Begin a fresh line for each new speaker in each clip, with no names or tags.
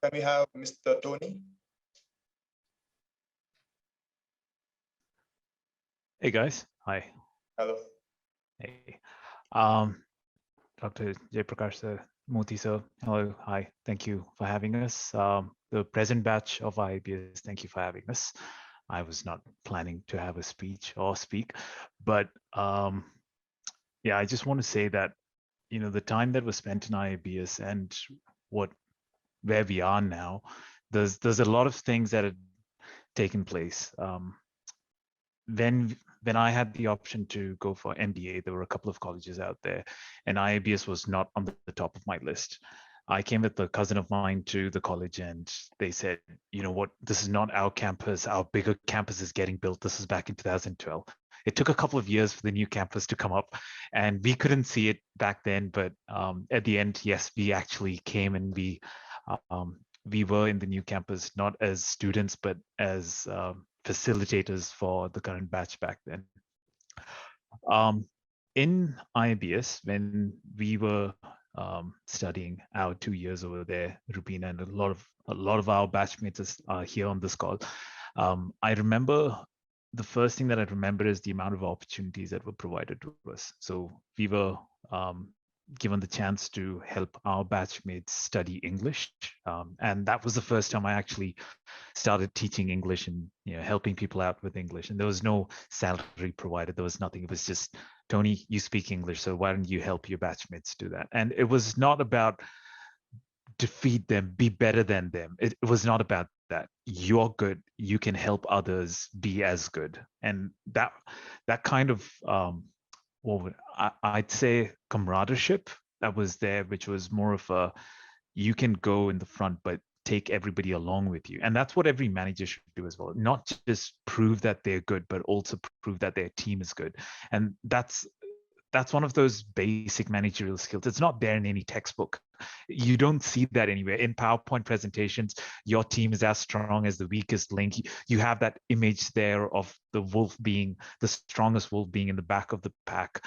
can we have Mr. Tony?
Hey guys, hi.
Hello.
Hey, Dr. Jayaprakash sir, Moti sir, hello, hi. Thank you for having us. The present batch of IABS, thank you for having us. I was not planning to have a speech or speak, but yeah, I just want to say that the time that was spent in IABS and where we are now, there's a lot of things that had taken place. When I had the option to go for MBA, there were a couple of colleges out there, and IABS was not on the top of my list. I came with a cousin of mine to the college, and they said, "You know what? This is not our campus. Our bigger campus is getting built." This was back in 2012. It took a couple of years for the new campus to come up, and we couldn't see it back then. But at the end, yes, we actually came, and we were in the new campus, not as students, but as facilitators for the current batch back then. In IABS, when we were studying our 2 years over there, Rupina, and a lot of our batchmates are here on this call. I remember the first thing that I remember is the amount of opportunities that were provided to us. So we were given the chance to help our batchmates study English, and that was the first time I actually started teaching English and helping people out with English. And there was no salary provided. There was nothing. It was just, Tony, you speak English, so why don't you help your batchmates do that? And it was not about defeat them, be better than them. It was not about that. You're good. You can help others be as good. And that kind of I'd say camaraderie that was there, which was more of a, you can go in the front, but take everybody along with you. And that's what every manager should do as well. Not just prove that they're good, but also prove that their team is good. And that's one of those basic managerial skills. It's not there in any textbook. You don't see that anywhere. In PowerPoint presentations, your team is as strong as the weakest link. You have that image there of the wolf being the strongest wolf being in the back of the pack.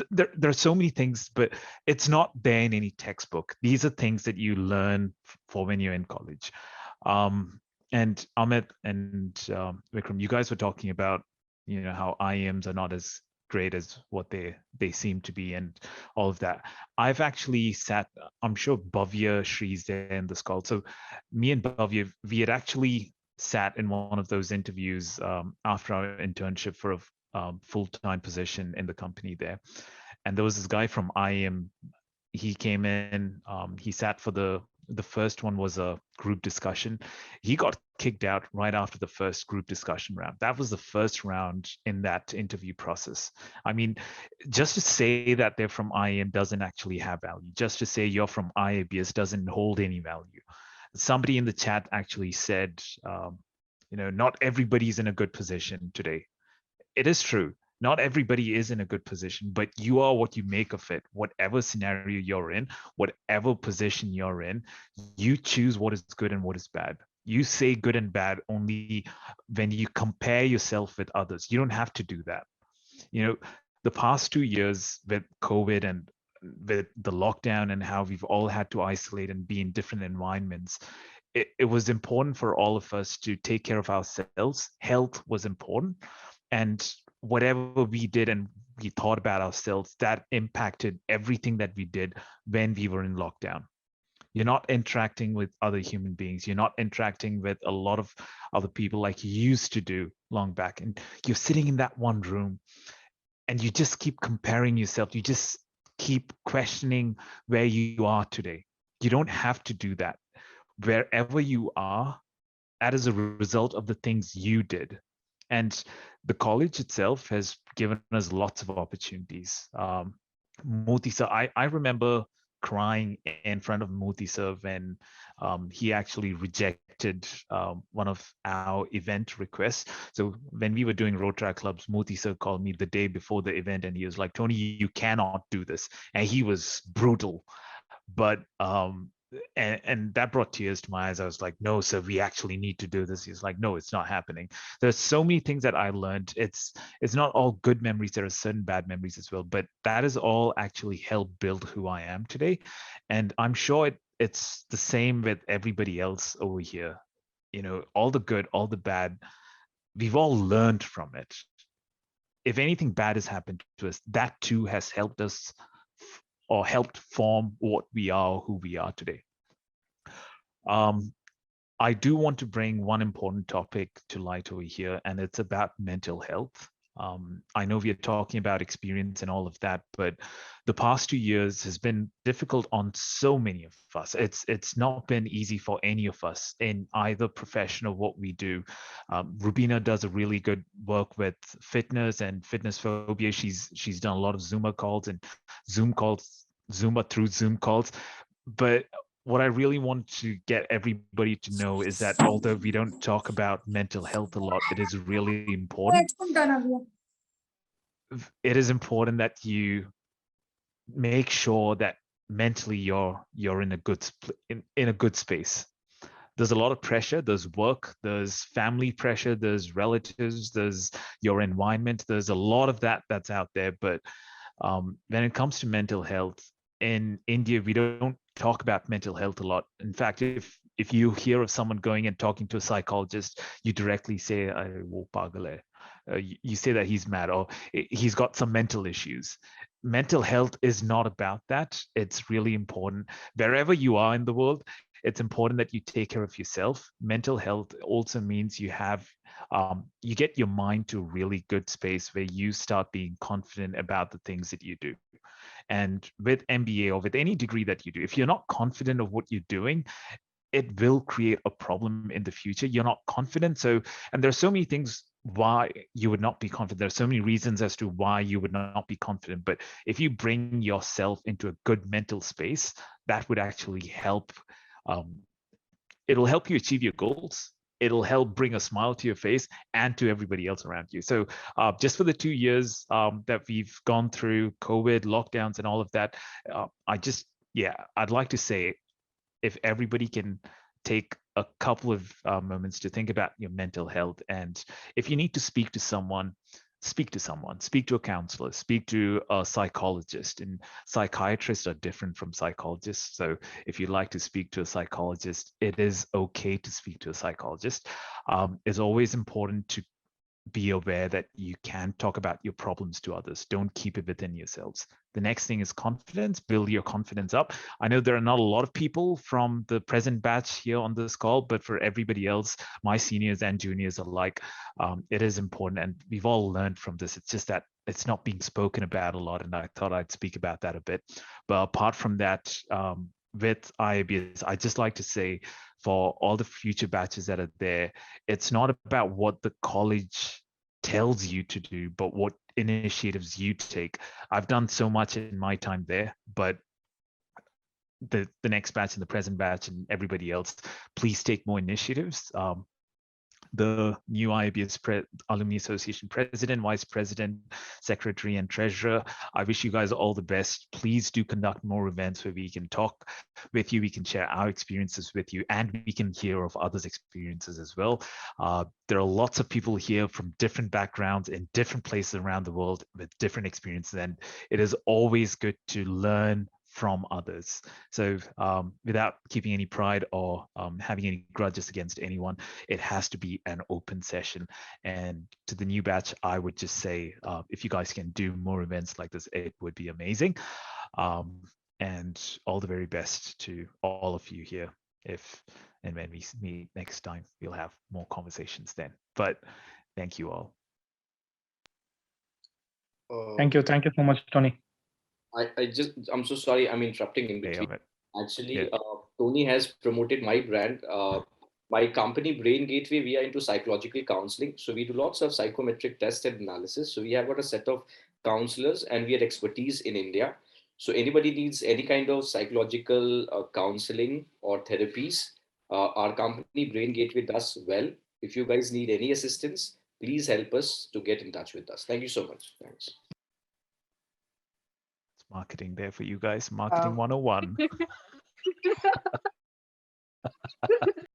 There are so many things, but it's not there in any textbook. These are things that you learn for when you're in college. And Amit and Vikram, you guys were talking about how IMs are not as great as what they seem to be and all of that. I've actually sat, I'm sure Bhavya Shree's there in this call. So me and Bhavya, we had actually sat in one of those interviews after our internship for a full-time position in the company there. And there was this guy from IM. He came in, he sat for the first one was a group discussion. He got kicked out right after the first group discussion round. That was the first round in that interview process. I mean, just to say that they're from IAM doesn't actually have value. Just to say you're from IABS doesn't hold any value. Somebody in the chat actually said, not everybody's in a good position today. It is true. Not everybody is in a good position, but you are what you make of it. Whatever scenario you're in, whatever position you're in, you choose what is good and what is bad. You say good and bad only when you compare yourself with others. You don't have to do that. The past 2 years with COVID and with the lockdown and how we've all had to isolate and be in different environments, it was important for all of us to take care of ourselves. Health was important. And whatever we did and we thought about ourselves, that impacted everything that we did when we were in lockdown. You're not interacting with other human beings. You're not interacting with a lot of other people like you used to do long back. And you're sitting in that one room and you just keep comparing yourself. You just keep questioning where you are today. You don't have to do that. Wherever you are, that is a result of the things you did. And the college itself has given us lots of opportunities. Moti sir, I remember crying in front of Moti sir when he actually rejected one of our event requests. So when we were doing road track clubs, Moti sir called me the day before the event and he was like, "Tony, you cannot do this." And he was brutal. But and that brought tears to my eyes. I was like, "No, sir, we actually need to do this." He's like, "No, it's not happening." There's so many things that I learned. It's not all good memories. There are certain bad memories as well, but that is all actually helped build who I am today. And I'm sure it's the same with everybody else over here. You know, all the good, all the bad, we've all learned from it. If anything bad has happened to us, that too has helped us or helped form what we are, who we are today. I do want to bring one important topic to light over here, and it's about mental health. I know we are talking about experience and all of that, but the past 2 years has been difficult on so many of us. It's not been easy for any of us in either profession or what we do. Rubina does a really good work with fitness and fitness phobia. She's done a lot of Zumba calls and Zoom calls, Zumba through Zoom calls. But what I really want to get everybody to know is that although we don't talk about mental health a lot, it is really important. It is important that you make sure that mentally you're in a good in a good space. There's a lot of pressure. There's work. There's family pressure. There's relatives. There's your environment. There's a lot of that that's out there. But when it comes to mental health in India, we don't talk about mental health a lot. In fact, if you hear of someone going and talking to a psychologist, you directly say, "Wo pagal hai." You say that he's mad or he's got some mental issues. Mental health is not about that. It's really important. Wherever you are in the world, it's important that you take care of yourself. Mental health also means you have you get your mind to a really good space where you start being confident about the things that you do. And with MBA or with any degree that you do, if you're not confident of what you're doing, it will create a problem in the future. You're not confident. So, and there's so many things why you would not be confident. There's so many reasons as to why you would not be confident. But if you bring yourself into a good mental space, that would actually help. It'll help you achieve your goals. It'll help bring a smile to your face and to everybody else around you. So just for the 2 years that we've gone through COVID, lockdowns, and all of that, I'd like to say if everybody can take a couple of moments to think about your mental health. And if you need to speak to someone, speak to a counselor, speak to a psychologist. And psychiatrists are different from psychologists. So if you'd like to speak to a psychologist, it is okay to speak to a psychologist. It's always important to be aware that you can talk about your problems to others. Don't keep it within yourselves. The next thing is confidence. Build your confidence up. I know there are not a lot of people from the present batch here on this call, but for everybody else, my seniors and juniors alike, it is important. And we've all learned from this. It's just that it's not being spoken about a lot. And I thought I'd speak about that a bit. But apart from that, with IABS, I just like to say for all the future batches that are there, it's not about what the college tells you to do, but what initiatives you take. I've done so much in my time there, but the next batch and the present batch and everybody else, please take more initiatives. The new IABS Alumni Association President, Vice President, Secretary, and Treasurer. I wish you guys all the best. Please do conduct more events where we can talk with you, we can share our experiences with you, and we can hear of others' experiences as well. There are lots of people here from different backgrounds in different places around the world with different experiences, and it is always good to learn from others. So without keeping any pride or having any grudges against anyone, it has to be an open session. And to the new batch, I would just say, if you guys can do more events like this, it would be amazing. And all the very best to all of you here. And when we meet next time, we'll have more conversations then. But thank you all.
Thank you so much, Tony.
I'm so sorry, I'm interrupting in between. Actually, Tony has promoted my brand. My company, Brain Gateway, we are into psychological counseling. So we do lots of psychometric tests and analysis. So we have got a set of counselors and we have expertise in India. So anybody needs any kind of psychological counseling or therapies, our company, Brain Gateway, does well. If you guys need any assistance, please help us to get in touch with us. Thank you so much. Thanks.
Marketing there for you guys. Marketing 101.